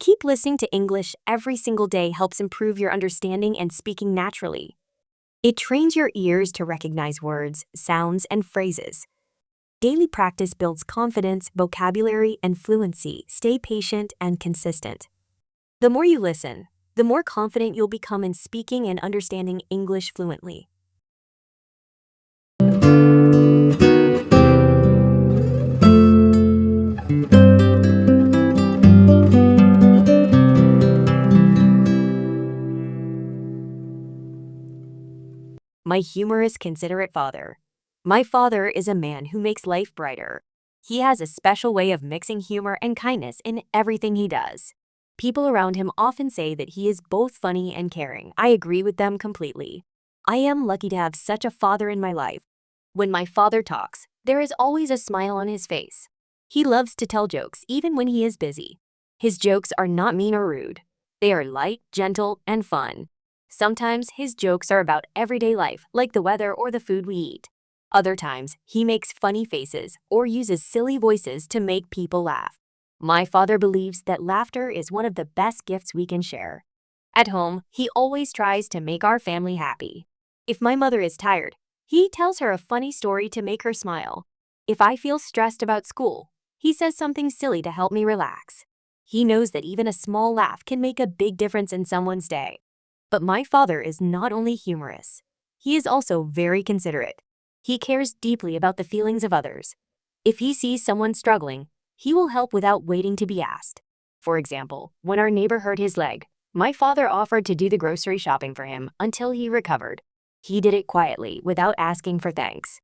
Keep listening to English every single day helps improve your understanding and speaking naturally. It trains your ears to recognize words, sounds, and phrases. Daily practice builds confidence, vocabulary, and fluency. Stay patient and consistent. The more you listen, the more confident you'll become in speaking and understanding English fluently. My humorous, considerate father. My father is a man who makes life brighter. He has a special way of mixing humor and kindness in everything he does. People around him often say that he is both funny and caring. I agree with them completely. I am lucky to have such a father in my life. When my father talks, there is always a smile on his face. He loves to tell jokes even when he is busy. His jokes are not mean or rude. They are light, gentle, and fun. Sometimes his jokes are about everyday life, like the weather or the food we eat. Other times, he makes funny faces or uses silly voices to make people laugh. My father believes that laughter is one of the best gifts we can share. At home, he always tries to make our family happy. If my mother is tired, he tells her a funny story to make her smile. If I feel stressed about school, he says something silly to help me relax. He knows that even a small laugh can make a big difference in someone's day. But my father is not only humorous, he is also very considerate. He cares deeply about the feelings of others. If he sees someone struggling, he will help without waiting to be asked. For example, when our neighbor hurt his leg, my father offered to do the grocery shopping for him until he recovered. He did it quietly without asking for thanks.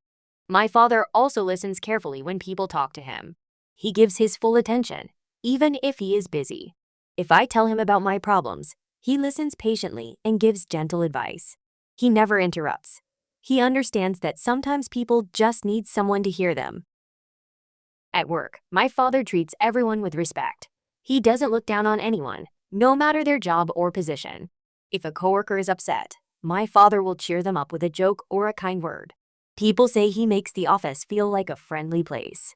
My father also listens carefully when people talk to him. He gives his full attention, even if he is busy. If I tell him about my problems, he listens patiently and gives gentle advice. He never interrupts. He understands that sometimes people just need someone to hear them. At work, my father treats everyone with respect. He doesn't look down on anyone, no matter their job or position. If a coworker is upset, my father will cheer them up with a joke or a kind word. People say he makes the office feel like a friendly place.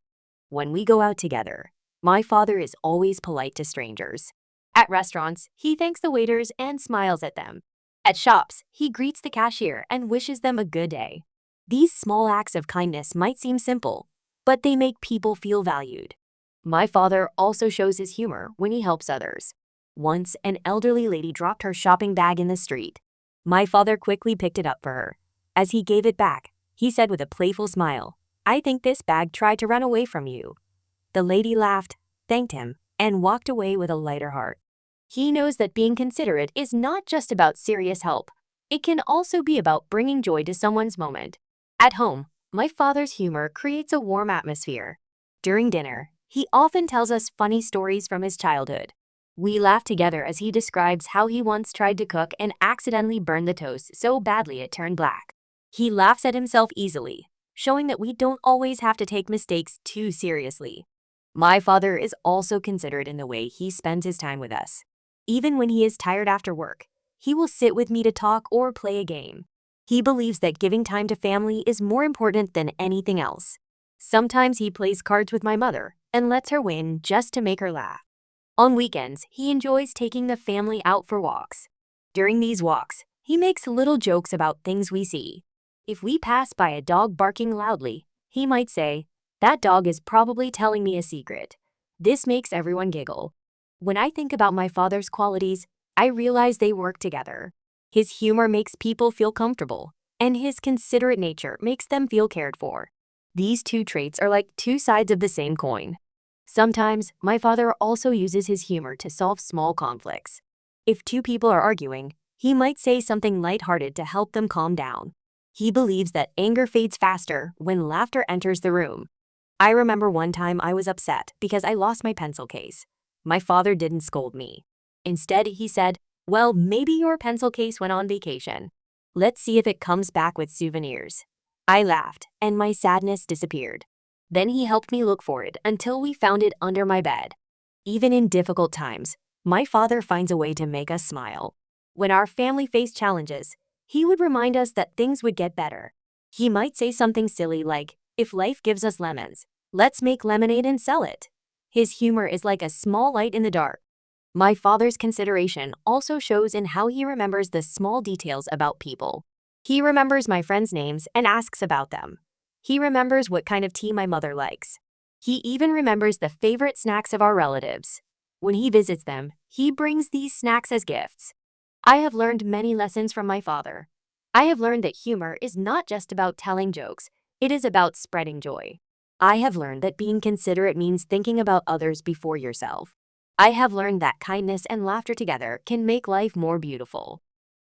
When we go out together, my father is always polite to strangers. At restaurants, he thanks the waiters and smiles at them. At shops, he greets the cashier and wishes them a good day. These small acts of kindness might seem simple, but they make people feel valued. My father also shows his humor when he helps others. Once, an elderly lady dropped her shopping bag in the street. My father quickly picked it up for her. As he gave it back, he said with a playful smile, "I think this bag tried to run away from you." The lady laughed, thanked him, and walked away with a lighter heart. He knows that being considerate is not just about serious help. It can also be about bringing joy to someone's moment. At home, my father's humor creates a warm atmosphere. During dinner, he often tells us funny stories from his childhood. We laugh together as he describes how he once tried to cook and accidentally burned the toast so badly it turned black. He laughs at himself easily, showing that we don't always have to take mistakes too seriously. My father is also considerate in the way he spends his time with us. Even when he is tired after work, he will sit with me to talk or play a game. He believes that giving time to family is more important than anything else. Sometimes he plays cards with my mother and lets her win just to make her laugh. On weekends, he enjoys taking the family out for walks. During these walks, he makes little jokes about things we see. If we pass by a dog barking loudly, he might say, "That dog is probably telling me a secret." This makes everyone giggle. When I think about my father's qualities, I realize they work together. His humor makes people feel comfortable, and his considerate nature makes them feel cared for. These two traits are like two sides of the same coin. Sometimes, my father also uses his humor to solve small conflicts. If two people are arguing, he might say something lighthearted to help them calm down. He believes that anger fades faster when laughter enters the room. I remember one time I was upset because I lost my pencil case. My father didn't scold me. Instead, he said, "Well, maybe your pencil case went on vacation. Let's see if it comes back with souvenirs." I laughed, and my sadness disappeared. Then he helped me look for it until we found it under my bed. Even in difficult times, my father finds a way to make us smile. When our family faced challenges, he would remind us that things would get better. He might say something silly like, "If life gives us lemons, let's make lemonade and sell it." His humor is like a small light in the dark. My father's consideration also shows in how he remembers the small details about people. He remembers my friends' names and asks about them. He remembers what kind of tea my mother likes. He even remembers the favorite snacks of our relatives. When he visits them, he brings these snacks as gifts. I have learned many lessons from my father. I have learned that humor is not just about telling jokes, it is about spreading joy. I have learned that being considerate means thinking about others before yourself. I have learned that kindness and laughter together can make life more beautiful.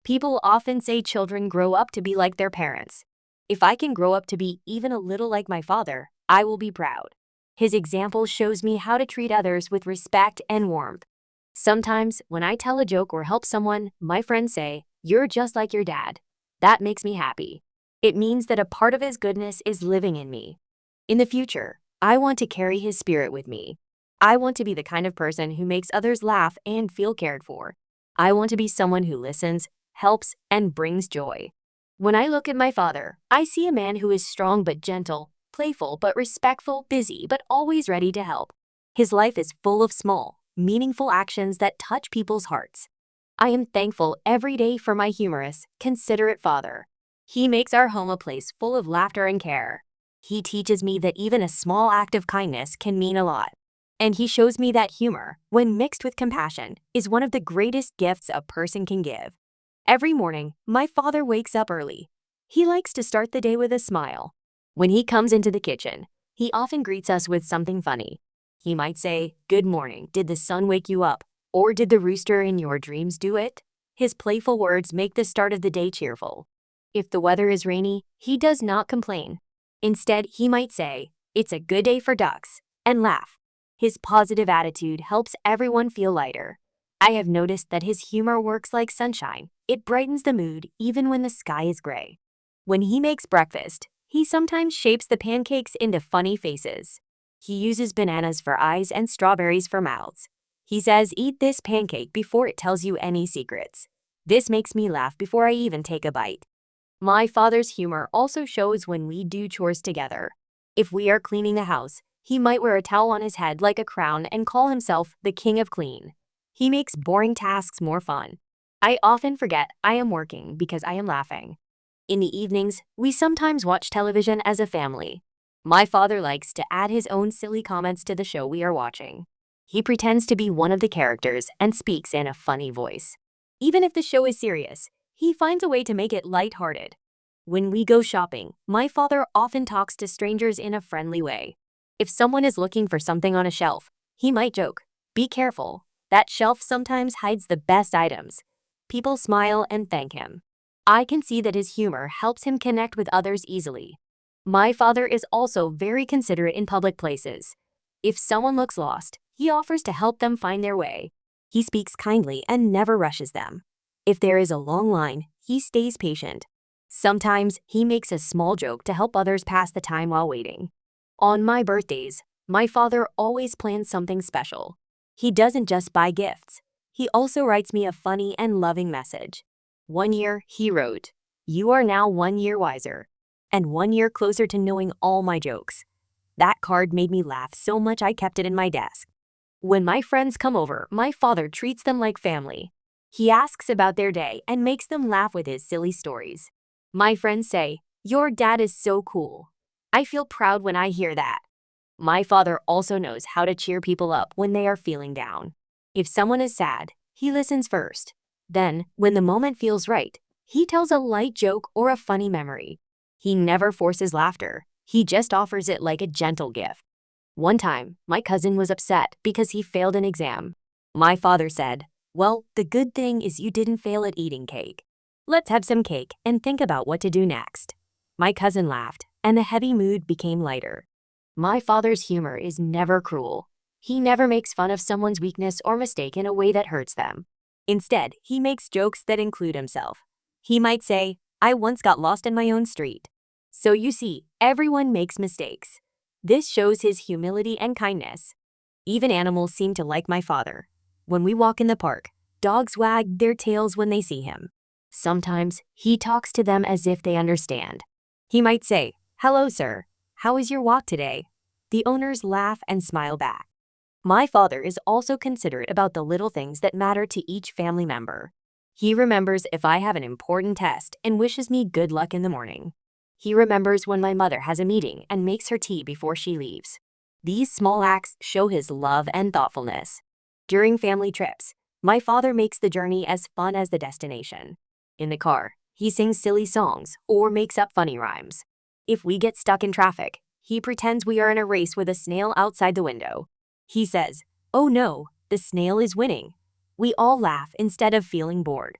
People often say children grow up to be like their parents. If I can grow up to be even a little like my father, I will be proud. His example shows me how to treat others with respect and warmth. Sometimes, when I tell a joke or help someone, my friends say, "You're just like your dad." That makes me happy. It means that a part of his goodness is living in me. In the future, I want to carry his spirit with me. I want to be the kind of person who makes others laugh and feel cared for. I want to be someone who listens, helps, and brings joy. When I look at my father, I see a man who is strong but gentle, playful but respectful, busy but always ready to help. His life is full of small, meaningful actions that touch people's hearts. I am thankful every day for my humorous, considerate father. He makes our home a place full of laughter and care. He teaches me that even a small act of kindness can mean a lot. And he shows me that humor, when mixed with compassion, is one of the greatest gifts a person can give. Every morning, my father wakes up early. He likes to start the day with a smile. When he comes into the kitchen, he often greets us with something funny. He might say, "Good morning, did the sun wake you up? Or did the rooster in your dreams do it?" His playful words make the start of the day cheerful. If the weather is rainy, he does not complain. Instead, he might say, "It's a good day for ducks," and laugh. His positive attitude helps everyone feel lighter. I have noticed that his humor works like sunshine. It brightens the mood even when the sky is gray. When he makes breakfast, he sometimes shapes the pancakes into funny faces. He uses bananas for eyes and strawberries for mouths. He says, "Eat this pancake before it tells you any secrets." This makes me laugh before I even take a bite. My father's humor also shows when we do chores together. If we are cleaning the house, he might wear a towel on his head like a crown and call himself the king of clean. He makes boring tasks more fun. I often forget I am working because I am laughing. In the evenings, we sometimes watch television as a family. My father likes to add his own silly comments to the show we are watching. He pretends to be one of the characters and speaks in a funny voice. Even if the show is serious, he finds a way to make it lighthearted. When we go shopping, my father often talks to strangers in a friendly way. If someone is looking for something on a shelf, he might joke, "Be careful. That shelf sometimes hides the best items." People smile and thank him. I can see that his humor helps him connect with others easily. My father is also very considerate in public places. If someone looks lost, he offers to help them find their way. He speaks kindly and never rushes them. If there is a long line, he stays patient. Sometimes he makes a small joke to help others pass the time while waiting. On my birthdays, my father always plans something special. He doesn't just buy gifts. He also writes me a funny and loving message. One year, he wrote, "You are now 1 year wiser, and 1 year closer to knowing all my jokes." That card made me laugh so much I kept it in my desk. When my friends come over, my father treats them like family. He asks about their day and makes them laugh with his silly stories. My friends say, "Your dad is so cool." I feel proud when I hear that. My father also knows how to cheer people up when they are feeling down. If someone is sad, he listens first. Then, when the moment feels right, he tells a light joke or a funny memory. He never forces laughter. He just offers it like a gentle gift. One time, my cousin was upset because he failed an exam. My father said, "Well, the good thing is you didn't fail at eating cake. Let's have some cake and think about what to do next." My cousin laughed, and the heavy mood became lighter. My father's humor is never cruel. He never makes fun of someone's weakness or mistake in a way that hurts them. Instead, he makes jokes that include himself. He might say, "I once got lost in my own street." So you see, everyone makes mistakes. This shows his humility and kindness. Even animals seem to like my father. When we walk in the park, dogs wag their tails when they see him. Sometimes, he talks to them as if they understand. He might say, "Hello, sir. How was your walk today?" The owners laugh and smile back. My father is also considerate about the little things that matter to each family member. He remembers if I have an important test and wishes me good luck in the morning. He remembers when my mother has a meeting and makes her tea before she leaves. These small acts show his love and thoughtfulness. During family trips, my father makes the journey as fun as the destination. In the car, he sings silly songs or makes up funny rhymes. If we get stuck in traffic, he pretends we are in a race with a snail outside the window. He says, "Oh no, the snail is winning." We all laugh instead of feeling bored.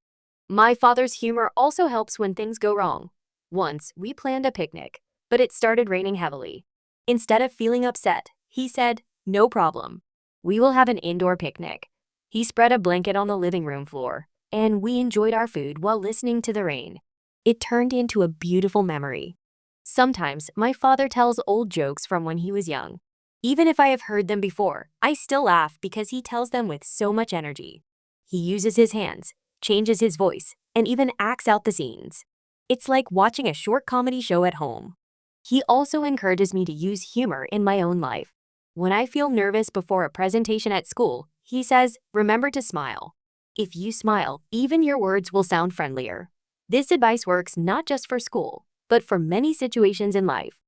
My father's humor also helps when things go wrong. Once, we planned a picnic, but it started raining heavily. Instead of feeling upset, he said, "No problem. We will have an indoor picnic." He spread a blanket on the living room floor, and we enjoyed our food while listening to the rain. It turned into a beautiful memory. Sometimes, my father tells old jokes from when he was young. Even if I have heard them before, I still laugh because he tells them with so much energy. He uses his hands, changes his voice, and even acts out the scenes. It's like watching a short comedy show at home. He also encourages me to use humor in my own life. When I feel nervous before a presentation at school, he says, "Remember to smile. If you smile, even your words will sound friendlier." This advice works not just for school, but for many situations in life.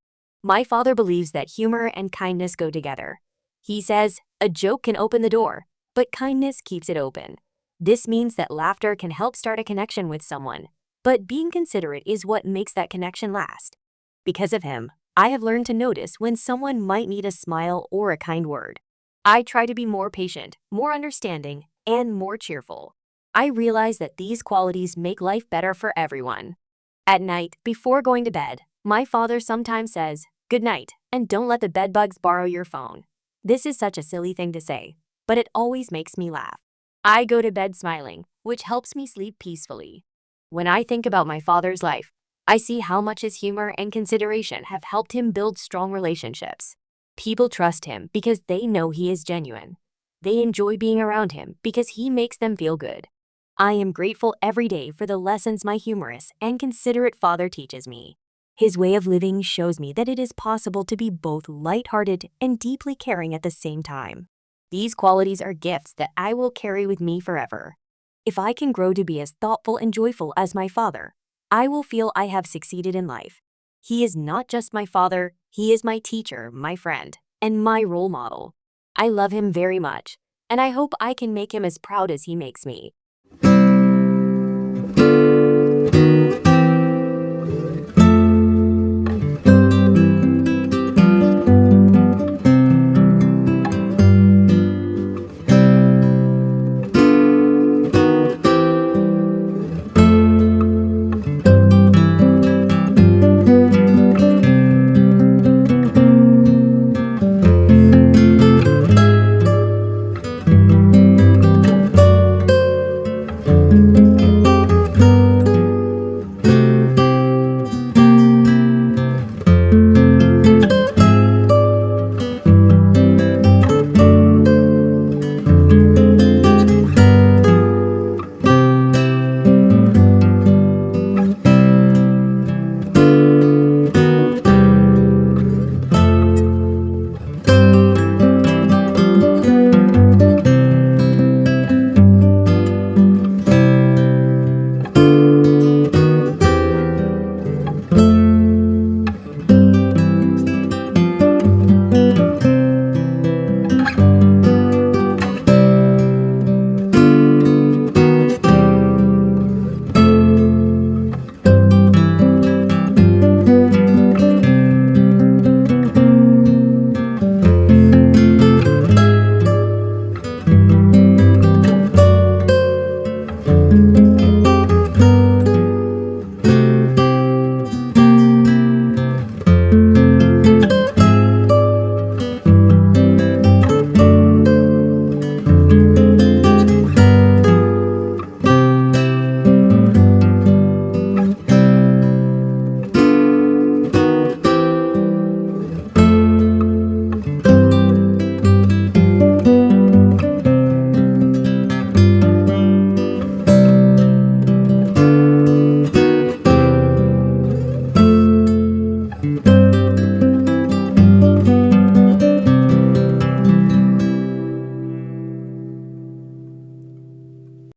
My father believes that humor and kindness go together. He says, "A joke can open the door, but kindness keeps it open." This means that laughter can help start a connection with someone, but being considerate is what makes that connection last. Because of him, I have learned to notice when someone might need a smile or a kind word. I try to be more patient, more understanding, and more cheerful. I realize that these qualities make life better for everyone. At night, before going to bed, my father sometimes says, "Good night, and don't let the bedbugs borrow your phone." This is such a silly thing to say, but it always makes me laugh. I go to bed smiling, which helps me sleep peacefully. When I think about my father's life, I see how much his humor and consideration have helped him build strong relationships. People trust him because they know he is genuine. They enjoy being around him because he makes them feel good. I am grateful every day for the lessons my humorous and considerate father teaches me. His way of living shows me that it is possible to be both lighthearted and deeply caring at the same time. These qualities are gifts that I will carry with me forever. If I can grow to be as thoughtful and joyful as my father, I will feel I have succeeded in life. He is not just my father, he is my teacher, my friend, and my role model. I love him very much, and I hope I can make him as proud as he makes me.